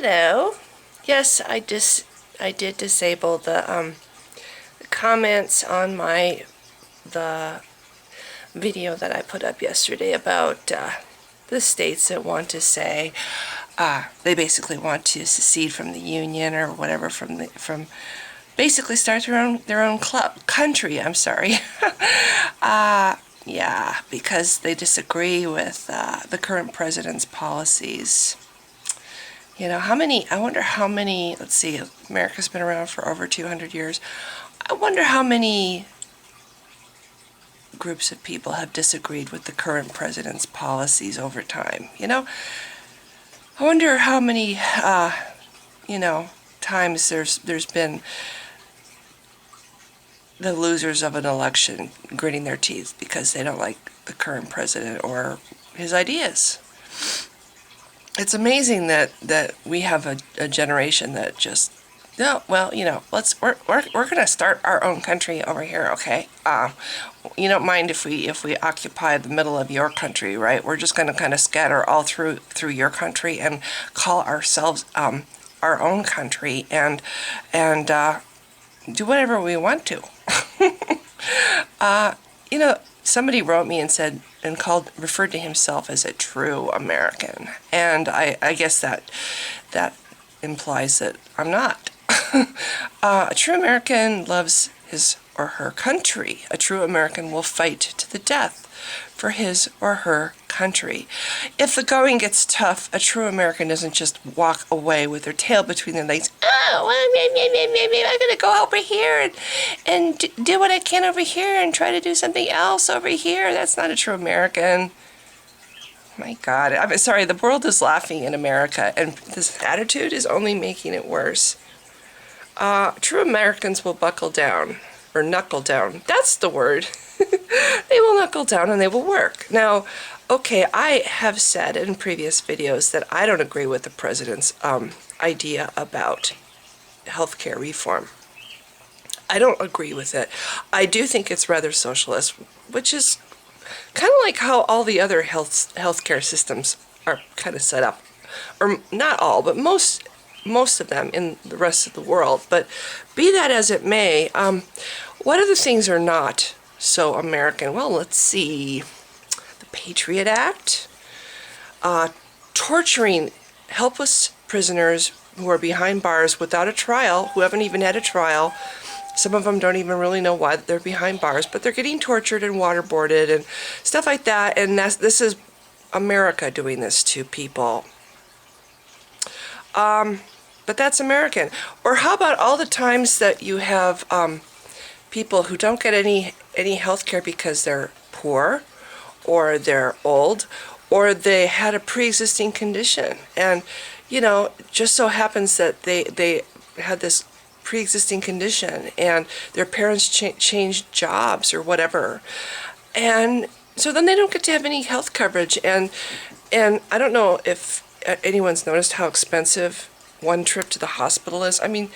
Hello. Yes, I did disable the comments on the video that I put up yesterday about the states that want to say they basically want to secede from the union or whatever from basically start their own country. I'm sorry. Yeah, because they disagree with the current president's policies. You know, I wonder how many, let's see, America's been around for over 200 years. I wonder how many groups of people have disagreed with the current president's policies over time. You know, I wonder how many, times there's been the losers of an election gritting their teeth because they don't like the current president or his ideas. It's amazing that we have a generation that just, no, well, we're gonna start our own country over here, okay? You don't mind if we occupy the middle of your country, right? We're just gonna kind of scatter all through your country and call ourselves our own country and do whatever we want to. Somebody wrote me and said referred to himself as a true American, and I guess that implies that I'm not. A true American loves his or her country. A true American will fight to the death for his or her country. If the going gets tough, a true American doesn't just walk away with their tail between their legs. Oh, well, I'm gonna go over here and do what I can over here and try to do something else over here. That's not a true American. My God, I'm sorry, the world is laughing in America, and this attitude is only making it worse. True Americans will buckle down, or knuckle down. That's the word. They will knuckle down and they will work. Now, okay, I have said in previous videos that I don't agree with the president's idea about healthcare reform. I don't agree with it. I do think it's rather socialist, which is kind of like how all the other healthcare systems are kind of set up. Or not all, but most of them in the rest of the world. But be that as it may, what other things are not so American? Well, let's see. The Patriot Act, torturing helpless prisoners who are behind bars without a trial, who haven't even had a trial. Some of them don't even really know why they're behind bars, but they're getting tortured and waterboarded and stuff like that. And this is America doing this to people. But that's American. Or how about all the times that you have people who don't get any health care because they're poor, or they're old, or they had a pre-existing condition, and just so happens that they had this pre-existing condition and their parents changed jobs or whatever, and so then they don't get to have any health coverage. And I don't know if anyone's noticed how expensive one trip to the hospital is. I mean,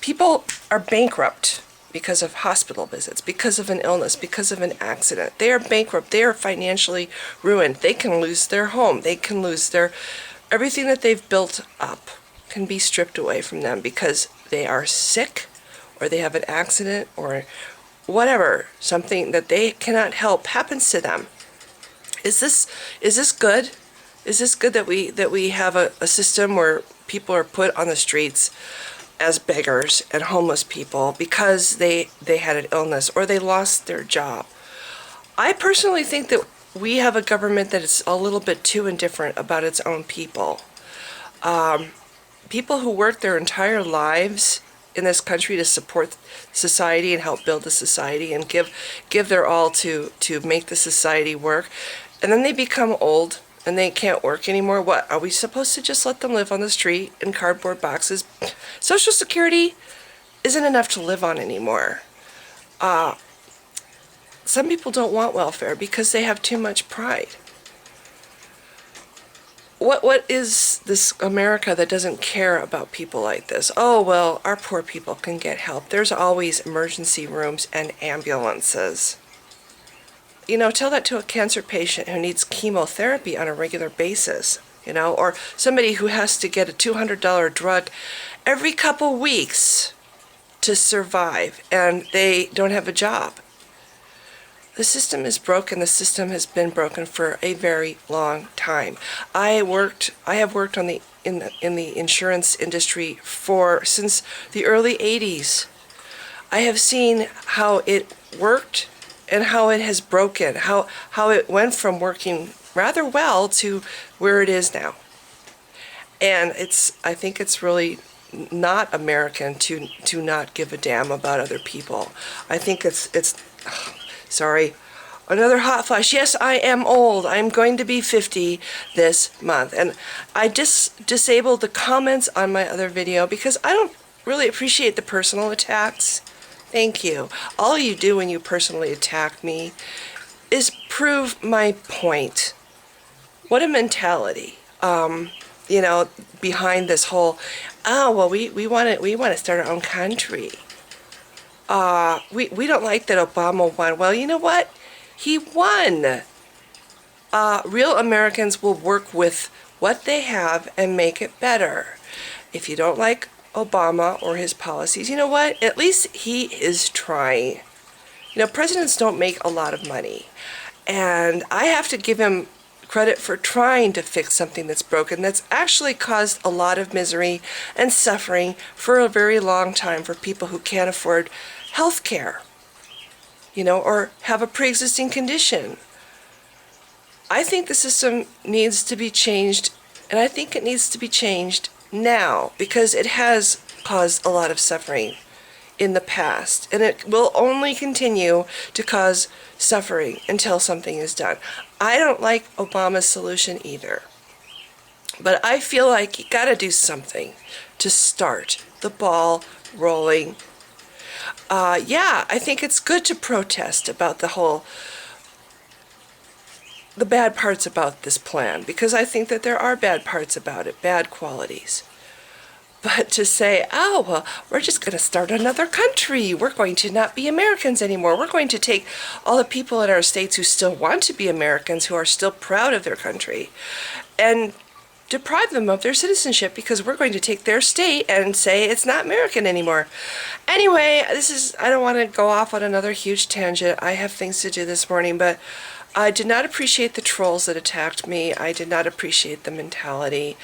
people are bankrupt because of hospital visits, because of an illness, because of an accident. They are bankrupt. They are financially ruined. They can lose their home. They can lose everything that they've built up can be stripped away from them because they are sick, or they have an accident, or whatever, something that they cannot help happens to them. Is this good? Is this good that we have a system where people are put on the streets as beggars and homeless people because they had an illness or they lost their job? I personally think that we have a government that is a little bit too indifferent about its own people. People who work their entire lives in this country to support society and help build the society and give their all to make the society work, and then they become old and they can't work anymore. What, are we supposed to just let them live on the street in cardboard boxes? Social Security isn't enough to live on anymore. Some people don't want welfare because they have too much pride. What is this America that doesn't care about people like this? Oh, well, our poor people can get help. There's always emergency rooms and ambulances. Tell that to a cancer patient who needs chemotherapy on a regular basis. or somebody who has to get a $200 drug every couple weeks to survive, and they don't have a job. The system is broken. The system has been broken for a very long time. I have worked in the insurance industry since the early 80s. I have seen how it worked and how it has broken, how it went from working rather well to where it is now. And I think it's really not American to not give a damn about other people. I think it's sorry, another hot flash. Yes, I am old. I'm going to be 50 this month. And I disabled the comments on my other video because I don't really appreciate the personal attacks. Thank you. All you do when you personally attack me is prove my point. What a mentality. Behind this whole, we want to start our own country. We don't like that Obama won. Well, you know what? He won. Real Americans will work with what they have and make it better. If you don't like Obama or his policies, you know what? At least he is trying. Presidents don't make a lot of money. And I have to give him credit for trying to fix something that's broken, that's actually caused a lot of misery and suffering for a very long time for people who can't afford health care, or have a pre-existing condition. I think the system needs to be changed, and I think it needs to be changed now because it has caused a lot of suffering in the past, and it will only continue to cause suffering until something is done. I don't like Obama's solution either, but I feel like you gotta do something to start the ball rolling. I think it's good to protest about the bad parts about this plan, because I think that there are bad parts about it, bad qualities. But to say, we're just going to start another country. We're going to not be Americans anymore. We're going to take all the people in our states who still want to be Americans, who are still proud of their country, and deprive them of their citizenship because we're going to take their state and say it's not American anymore. Anyway, I don't want to go off on another huge tangent. I have things to do this morning, but I did not appreciate the trolls that attacked me. I did not appreciate the mentality.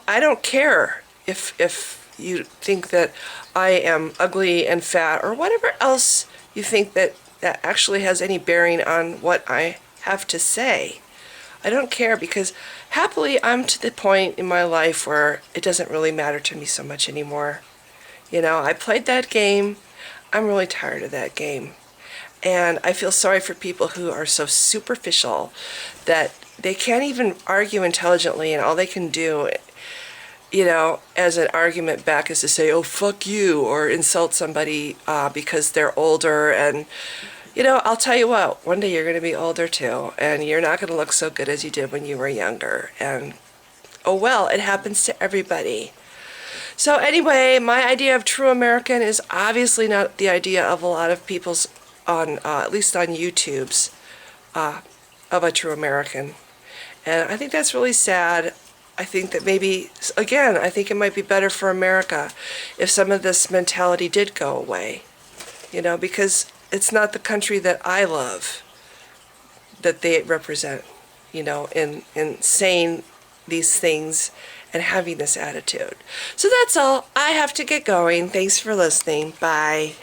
I don't care if you think that I am ugly and fat or whatever else you think that actually has any bearing on what I have to say. I don't care because happily I'm to the point in my life where it doesn't really matter to me so much anymore. I played that game. I'm really tired of that game. And I feel sorry for people who are so superficial that they can't even argue intelligently, and all they can do, as an argument back is to say, oh, fuck you, or insult somebody because they're older. And, I'll tell you what, one day you're going to be older too, and you're not going to look so good as you did when you were younger. And, oh well, it happens to everybody. So anyway, my idea of true American is obviously not the idea of a lot of people's at least on YouTube's, of a true American. And I think that's really sad. I think that maybe, again, I think it might be better for America if some of this mentality did go away, because it's not the country that I love that they represent, in saying these things and having this attitude. So that's all. I have to get going. Thanks for listening. Bye.